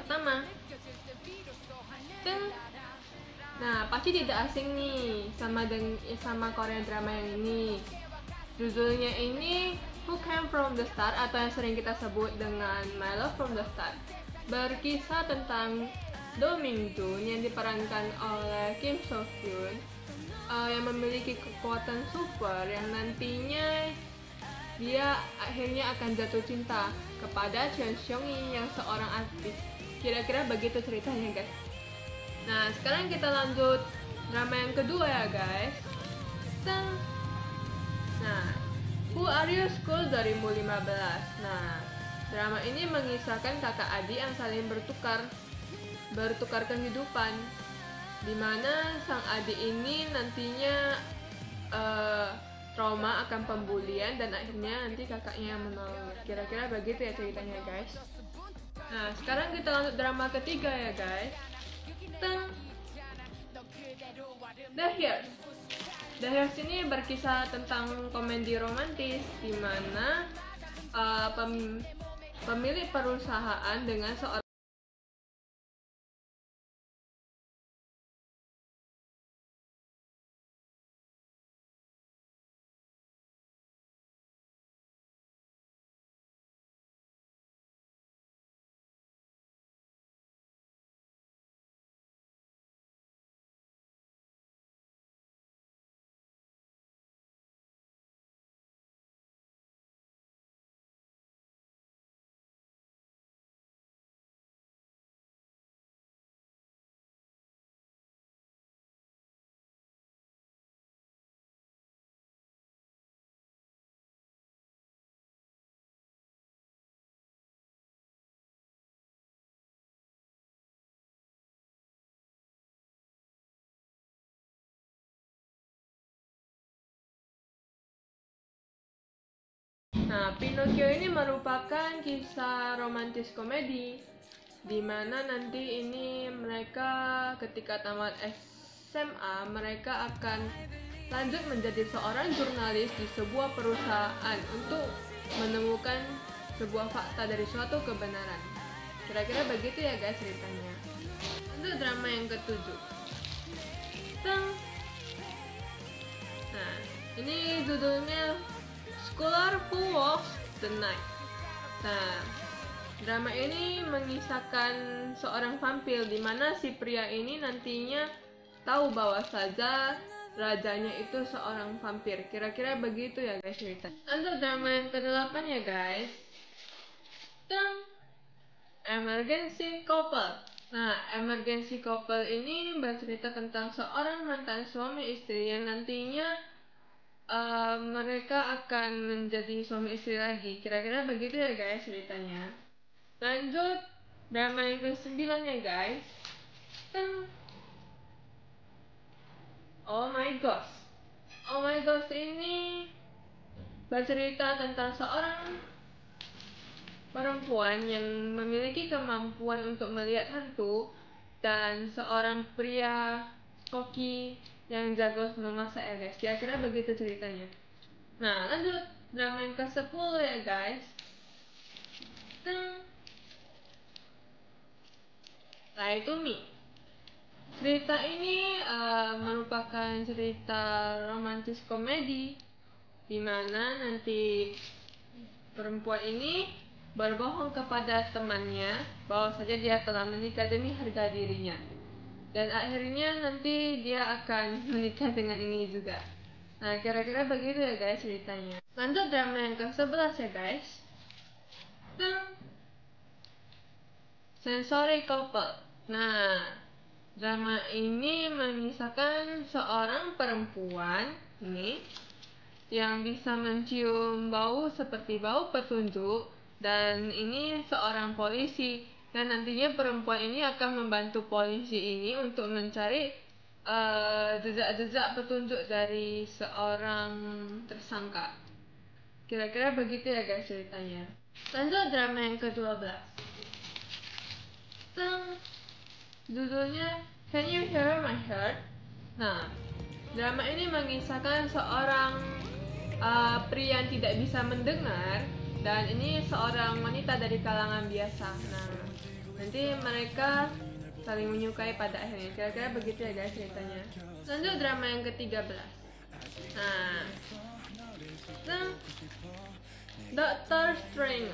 pertama. Nah, pasti tidak asing nih sama Korean drama yang ini. Judulnya ini Who Came From The Start atau yang sering kita sebut dengan My Love From The Start. Berkisah tentang Do Min Jun yang diperankan oleh Kim So Hyun yang memiliki kekuatan super yang nantinya dia akhirnya akan jatuh cinta kepada Cheon Seong Yi yang seorang artis. Kira-kira begitu ceritanya, guys. Nah, sekarang kita lanjut drama yang kedua ya, guys. Nah, Who Are You School 2015. Nah, drama ini mengisahkan kakak adik yang saling bertukar kehidupan, di mana sang adik ini nantinya trauma akan pembulian dan akhirnya nanti kakaknya menolong. Kira-kira begitu ya ceritanya, guys. Nah, sekarang kita lanjut drama ketiga ya, guys. The Hears. The Hears ini berkisah tentang komedi romantis di mana pemilik perusahaan dengan seorang Nah, Pinocchio ini merupakan kisah romantis komedi di mana nanti ini mereka ketika tamat SMA mereka akan lanjut menjadi seorang jurnalis di sebuah perusahaan untuk menemukan sebuah fakta dari suatu kebenaran. Kira-kira begitu ya, guys, ceritanya. Untuk drama yang ketujuh. Nah, ini judulnya Scholar Who Walks the Night. Nah, drama ini mengisahkan seorang vampir di mana si pria ini nantinya tahu bahwa saja rajanya itu seorang vampir. Kira-kira begitu ya, guys, cerita. Untuk drama yang ke-8 ya, guys. Emergency Couple. Nah, Emergency Couple ini bercerita tentang seorang mantan suami istri yang nantinya mereka akan menjadi suami istri lagi. Kira-kira begitu ya, guys, ceritanya. Lanjut drama yang ke-9 ya, guys. Oh My Ghost. Oh My Ghost ini bercerita tentang seorang perempuan yang memiliki kemampuan untuk melihat hantu dan seorang pria koki yang jago memasak ya, guys. Kira-kira begitu ceritanya. Nah, lanjut drama yang ke-10 ya, guys. Lie to Me. Cerita ini merupakan cerita romantis komedi di mana nanti perempuan ini berbohong kepada temannya bahwa saja dia telah menikah demi harga dirinya. Dan akhirnya nanti dia akan menikah dengan ini juga. Nah, kira-kira begitu ya, guys, ceritanya. Lanjut drama yang ke-11 ya, guys. Sensory Couple. Nah, drama ini mengisahkan seorang perempuan ini yang bisa mencium bau seperti bau petunjuk, dan ini seorang polisi, dan nantinya perempuan ini akan membantu polisi ini untuk mencari jejak-jejak petunjuk dari seorang tersangka. Kira-kira begitu ya, guys, ceritanya. Lanjut drama yang ke-12. Judulnya Can You Hear My Heart? Nah, drama ini mengisahkan seorang pria yang tidak bisa mendengar, dan ini seorang wanita dari kalangan biasa. Nah, nanti mereka saling menyukai pada akhirnya. Kira-kira begitu ya guys ceritanya. Lanjut drama yang ke-13. Nah, Doctor Strange.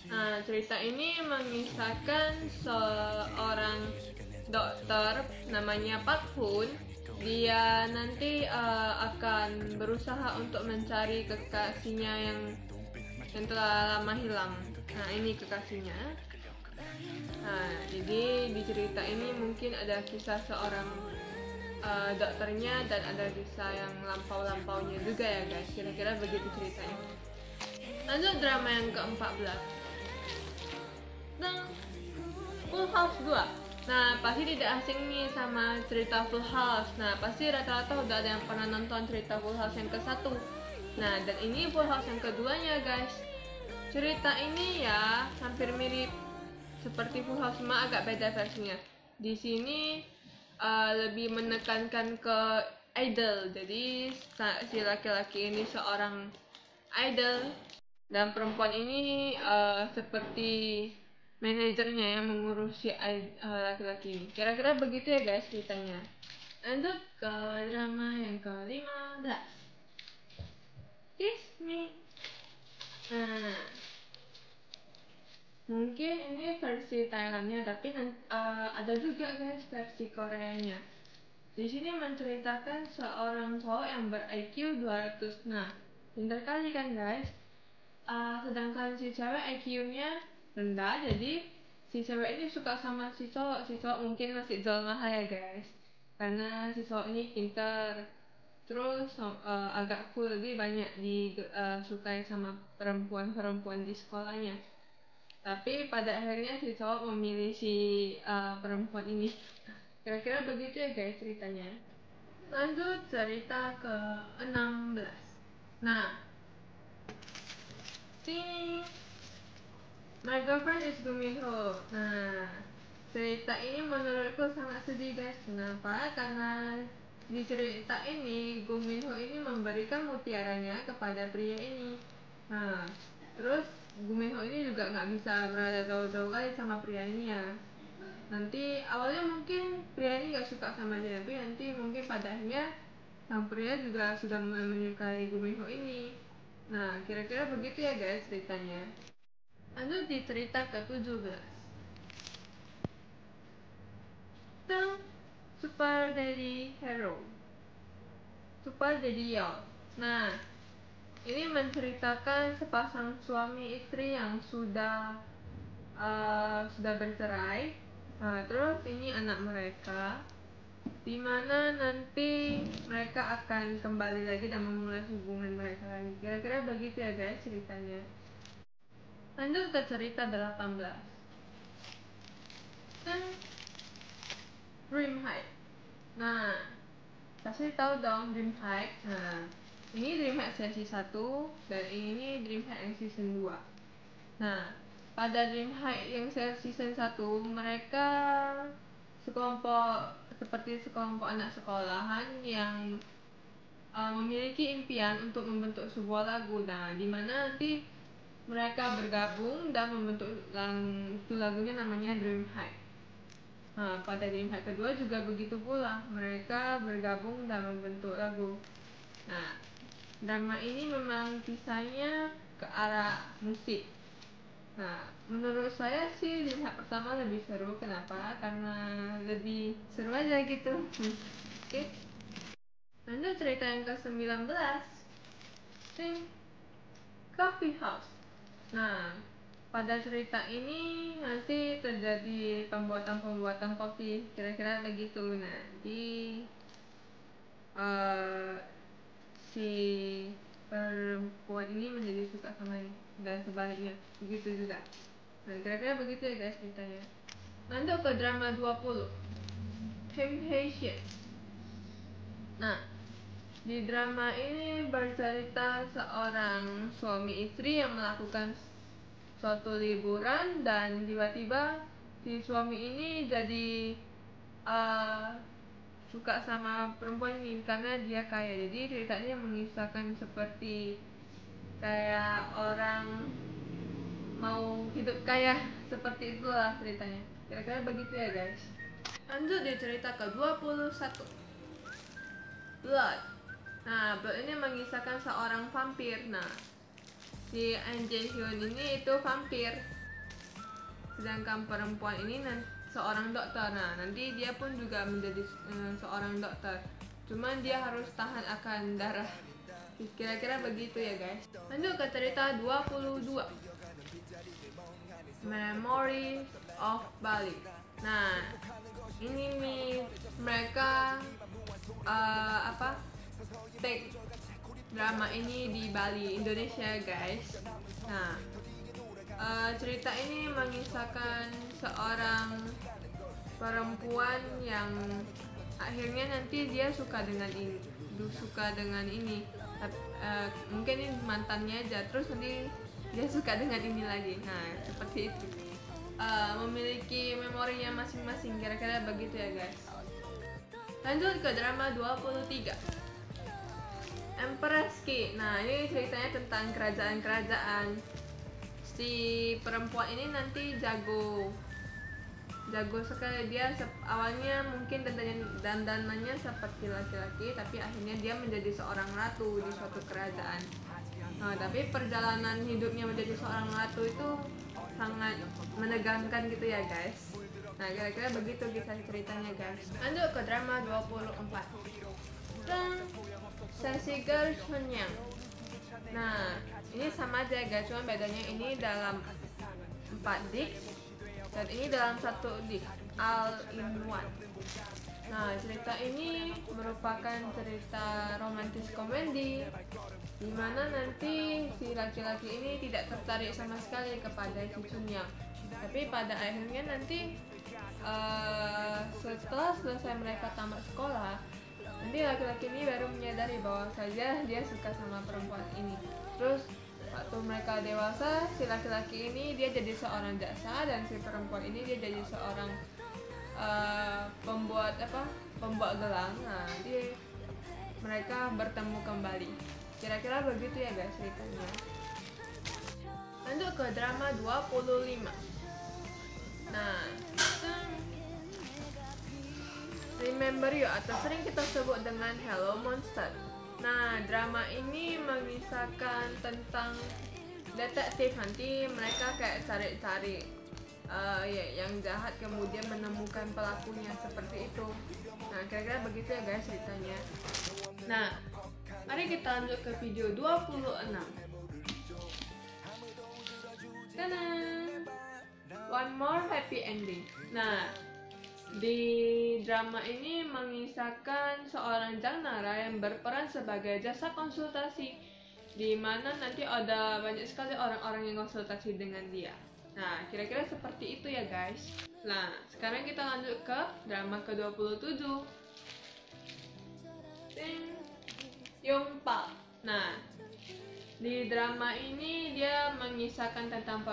Nah, cerita ini mengisahkan seorang dokter namanya Park Hoon. Dia nanti akan berusaha untuk mencari kekasihnya yang telah lama hilang. Nah, ini kekasihnya. Nah, jadi di cerita ini mungkin ada kisah seorang dokternya dan ada kisah yang lampau-lampaunya juga ya guys. Kira-kira begitu ceritanya. Lanjut drama yang ke-14. Full House 2. Nah, pasti tidak asing nih sama cerita Full House. Nah, pasti rata-rata udah ada yang pernah nonton cerita Full House yang ke-1. Nah, dan ini Full House yang keduanya guys. Cerita ini ya hampir mirip seperti Full House, cuma agak beda versinya. Di sini lebih menekankan ke idol. Jadi si laki-laki ini seorang idol dan perempuan ini seperti manajernya yang mengurusi laki-laki ini. Kira-kira begitu ya guys ceritanya. Lanjut ke drama yang ke-15. Kiss Me. Nah, mungkin ini versi Thailandnya, tapi ada juga guys versi Koreanya. Di sini menceritakan seorang cowok yang ber-IQ 200. Nah, pintar kali kan guys. Sedangkan si cewek IQ-nya rendah, jadi si cewek ini suka sama si cowok. Si cowok mungkin masih jual mahal ya guys, karena si cowok ini pintar, terus agak cool, lebih banyak disukai sama perempuan-perempuan di sekolahnya. Tapi pada akhirnya si cowok memilih si perempuan ini. Kira-kira begitu ya guys ceritanya. Lanjut cerita ke-16. Nah, sini My Girlfriend is Guminho. Nah, cerita ini menurutku sangat sedih guys. Kenapa? Karena di cerita ini Guminho ini memberikan mutiaranya kepada pria ini. Nah, terus Guminho ini juga nggak bisa berada jauh-jauh kali sama pria ini ya. Nanti awalnya mungkin pria ini gak suka sama dia, tapi nanti mungkin pada akhirnya sang pria juga sudah mulai menyukai Guminho ini. Nah, kira-kira begitu ya guys ceritanya. Lanjut di cerita ke-17. Tentang Super Daddy Hero, Super Daddy Yo. Nah, ini menceritakan sepasang suami istri yang sudah bercerai. Nah, terus ini anak mereka, dimana nanti mereka akan kembali lagi dan memulai hubungan mereka lagi. Kira-kira begitu ya guys ceritanya. Lanjut ke cerita 18. Dream High. Nah, pasti tahu dong Dream High. Nah, ini Dream High sesi 1 dan ini Dream High yang season 2. Nah, pada Dream High yang season 1 mereka sekelompok anak sekolahan yang memiliki impian untuk membentuk sebuah lagu. Nah, dimana nanti mereka bergabung dan membentuk lagunya namanya Dream High. Nah, pada Dream High kedua juga begitu pula, mereka bergabung dan membentuk lagu. Nah, drama ini memang kisahnya ke arah musik. Nah, menurut saya sih Dream High pertama lebih seru. Kenapa? Karena lebih seru aja gitu. Oke. Lanjut cerita yang ke-19. Sing Coffee House. Nah, pada cerita ini nanti terjadi pembuatan kopi, kira-kira begitu. Nah, si perempuan ini menjadi suka sama ini dan sebaliknya, begitu juga. Nah, kira-kira begitu ya guys ceritanya. Lanjut ke drama 20, Temptation. Nah, di drama ini bercerita seorang suami istri yang melakukan suatu liburan dan tiba-tiba si suami ini jadi suka sama perempuan ini karena dia kaya. Jadi ceritanya mengisahkan seperti kayak orang mau mau hidup kaya, seperti itulah ceritanya. Kira-kira begitu ya guys. Lanjut di cerita ke-21, Blood. Nah, Blood ini mengisahkan seorang vampir. Nah, si An Jae Hyun ini itu vampir, sedangkan perempuan ini seorang dokter. Nah, nanti dia pun juga menjadi seorang dokter, cuman dia harus tahan akan darah. Kira-kira begitu ya guys. Lanjut ke cerita 22, Memories of Bali. Nah, ini nih mereka take drama ini di Bali, Indonesia guys. Nah, cerita ini mengisahkan seorang perempuan yang akhirnya nanti dia suka dengan ini, mungkin ini mantannya aja, terus nanti dia suka dengan ini lagi. Nah, seperti itu. Memiliki memorinya masing-masing, kira-kira begitu ya guys. Lanjut ke drama 23, Empress Ki. Nah, ini ceritanya tentang kerajaan-kerajaan. Si perempuan ini nanti jago sekali. Dia awalnya mungkin dandanannya seperti laki-laki, tapi akhirnya dia menjadi seorang ratu di suatu kerajaan. Nah, tapi perjalanan hidupnya menjadi seorang ratu itu sangat menegangkan gitu ya guys. Nah, kira-kira begitu kisah ceritanya guys. Lanjut ke drama 24, Sesiger Chonyang. Nah, ini sama aja guys, cuma bedanya ini dalam 4 dik dan ini dalam 1 dik, all in one. Nah, cerita ini merupakan cerita romantis komedi, dimana nanti si laki-laki ini tidak tertarik sama sekali kepada si Chunyang. Tapi pada akhirnya nanti setelah selesai mereka tamat sekolah, nanti laki-laki ini baru menyadari bahwa saja dia suka sama perempuan ini. Terus waktu mereka dewasa, si laki-laki ini dia jadi seorang jaksa dan si perempuan ini dia jadi seorang pembuat gelang. Nah, mereka bertemu kembali. Kira-kira begitu ya guys ceritanya. Lanjut ke drama 25. Nah, Remember You atau sering kita sebut dengan Hello Monster. Nah, drama ini mengisahkan tentang detektif. Nanti mereka kayak cari-cari yang jahat, kemudian menemukan pelakunya, seperti itu. Nah, kira-kira begitu ya guys ceritanya. Nah, mari kita lanjut ke video 26. Tadam! One More Happy Ending. Nah, di drama ini mengisahkan seorang Jang Nara yang berperan sebagai jasa konsultasi, di mana nanti ada banyak sekali orang-orang yang konsultasi dengan dia. Nah, kira-kira seperti itu ya guys. Nah, sekarang kita lanjut ke drama ke-27, Yongpal. Nah, di drama ini dia mengisahkan tentang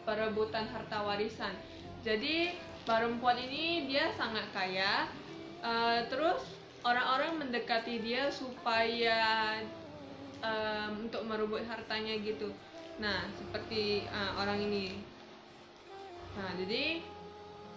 perebutan harta warisan. Jadi perempuan ini dia sangat kaya, terus orang-orang mendekati dia supaya untuk merebut hartanya gitu. Nah, seperti orang ini. Nah, jadi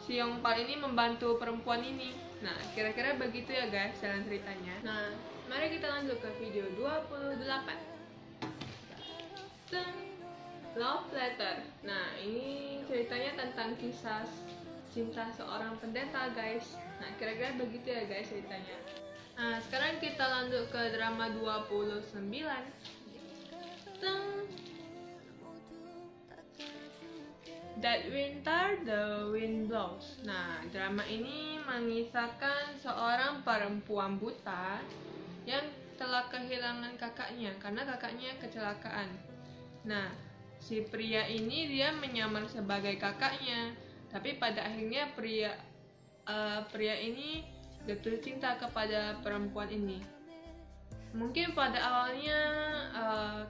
si Yongpal ini membantu perempuan ini. Nah, kira-kira begitu ya guys jalan ceritanya. Nah, mari kita lanjut ke video 28. Love Letter. Nah, ini ceritanya tentang kisah cinta seorang pendeta guys. Nah, kira-kira begitu ya guys ceritanya. Nah, sekarang kita lanjut ke drama 29, That Winter the Wind Blows. Nah, drama ini mengisahkan seorang perempuan buta yang telah kehilangan kakaknya karena kakaknya kecelakaan. Nah, si pria ini dia menyamar sebagai kakaknya, tapi pada akhirnya pria ini jatuh cinta kepada perempuan ini. Mungkin pada awalnya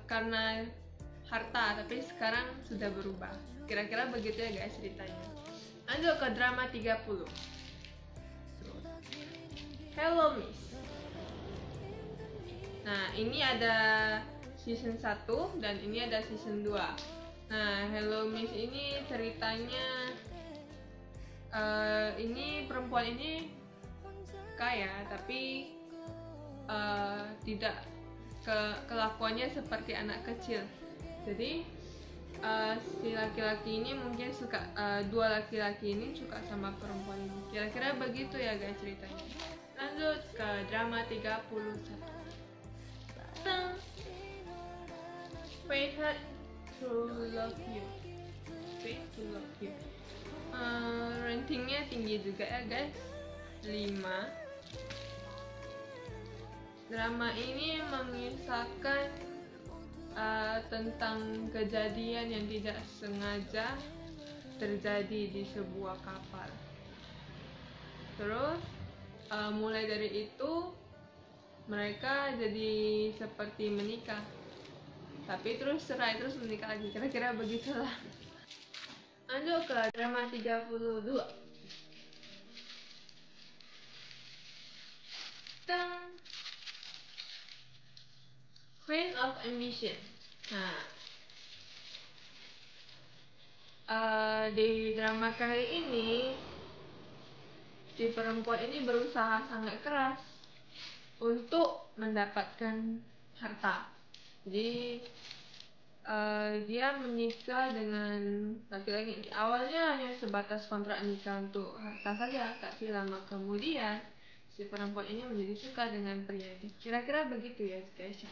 karena harta, tapi sekarang sudah berubah. Kira-kira begitu ya guys ceritanya. Lanjut ke drama 30, Hello Miss. Nah, ini ada season 1 dan ini ada season 2. Nah, Hello Miss Promise ini ceritanya ini perempuan ini kaya tapi tidak kelakuannya seperti anak kecil. Jadi si laki-laki ini mungkin suka, dua laki-laki ini suka sama perempuan ini. Kira-kira begitu ya guys ceritanya. Lanjut ke drama 31. Fated to Love You. Fated to Love You. Ratingnya tinggi juga ya guys, 5. Drama ini mengisahkan tentang kejadian yang tidak sengaja terjadi di sebuah kapal. Terus mulai dari itu mereka jadi seperti menikah, tapi terus cerai, terus menikah lagi. Kira-kira begitulah. Lanjut ke drama 32. Queen of Ambition. Nah, di drama kali ini si perempuan ini berusaha sangat keras untuk mendapatkan harta. Jadi dia menikah dengan laki-laki. Awalnya hanya sebatas kontrak nikah untuk harta saja, tapi lama kemudian si perempuan ini menjadi suka dengan pria ini. Kira-kira begitu ya guys.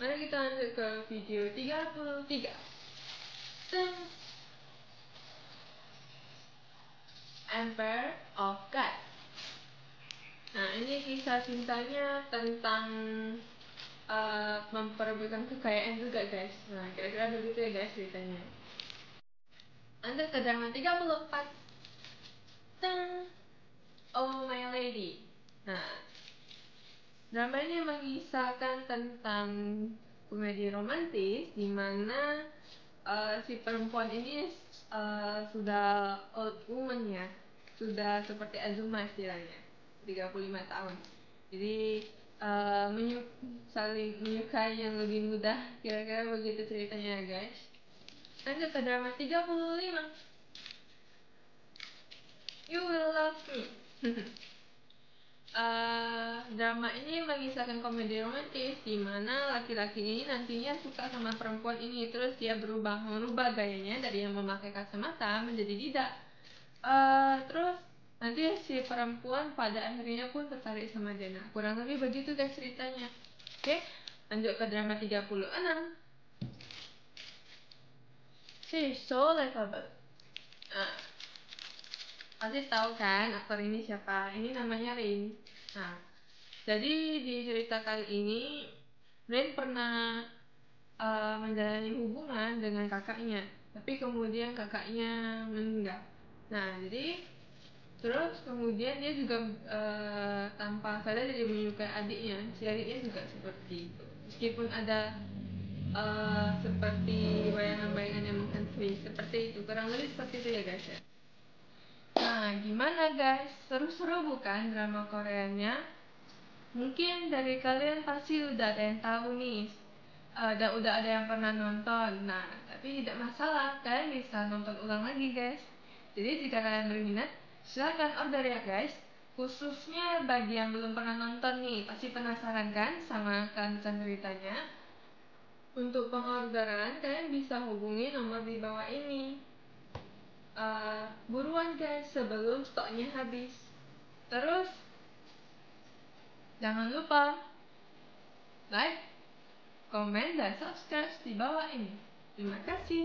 Mari kita lanjut ke video 33. Empire of God. Nah, ini kisah cintanya tentang memperebutkan kekayaan juga guys. Nah, kira-kira begitu ya guys ceritanya. Lanjut ke drama 34. Oh My Lady. Nah, drama ini mengisahkan tentang komedi romantis di mana si perempuan ini sudah old woman ya, sudah seperti Azuma istilahnya, 35 tahun. Jadi saling menyukai yang lebih muda. Kira-kira begitu ceritanya guys. Lanjut ke drama 35. You Will Love Me. Drama ini mengisahkan komedi romantis di mana laki-laki ini nantinya suka sama perempuan ini, terus dia merubah gayanya dari yang memakai kacamata menjadi tidak. Terus nanti si perempuan pada akhirnya pun tertarik sama dia. Nah, kurang lebih begitu guys ceritanya. Oke, lanjut ke drama 36. She's So Lovable. Pasti tahu kan aktor ini siapa? Ini namanya Rain. Nah, jadi di cerita kali ini Rain pernah menjalani hubungan dengan kakaknya, tapi kemudian kakaknya meninggal. Nah, jadi terus kemudian dia juga tanpa sadar jadi menyukai adiknya. Si adiknya juga seperti itu, meskipun ada seperti bayangan-bayangan yang menghantui seperti itu. Kurang lebih seperti itu ya guys ya. Nah, gimana guys? Seru-seru bukan drama Koreanya? Mungkin dari kalian pasti udah ada yang tahu nih, dan udah ada yang pernah nonton. Nah, tapi tidak masalah, kalian bisa nonton ulang lagi guys. Jadi jika kalian berminat, silahkan order ya guys. Khususnya bagi yang belum pernah nonton nih, pasti penasaran kan sama kelanjutan ceritanya? Untuk pengorderan, kalian bisa hubungi nomor di bawah ini. Buruan guys sebelum stoknya habis. Terus jangan lupa like, komen, dan subscribe di bawah ini. Terima kasih.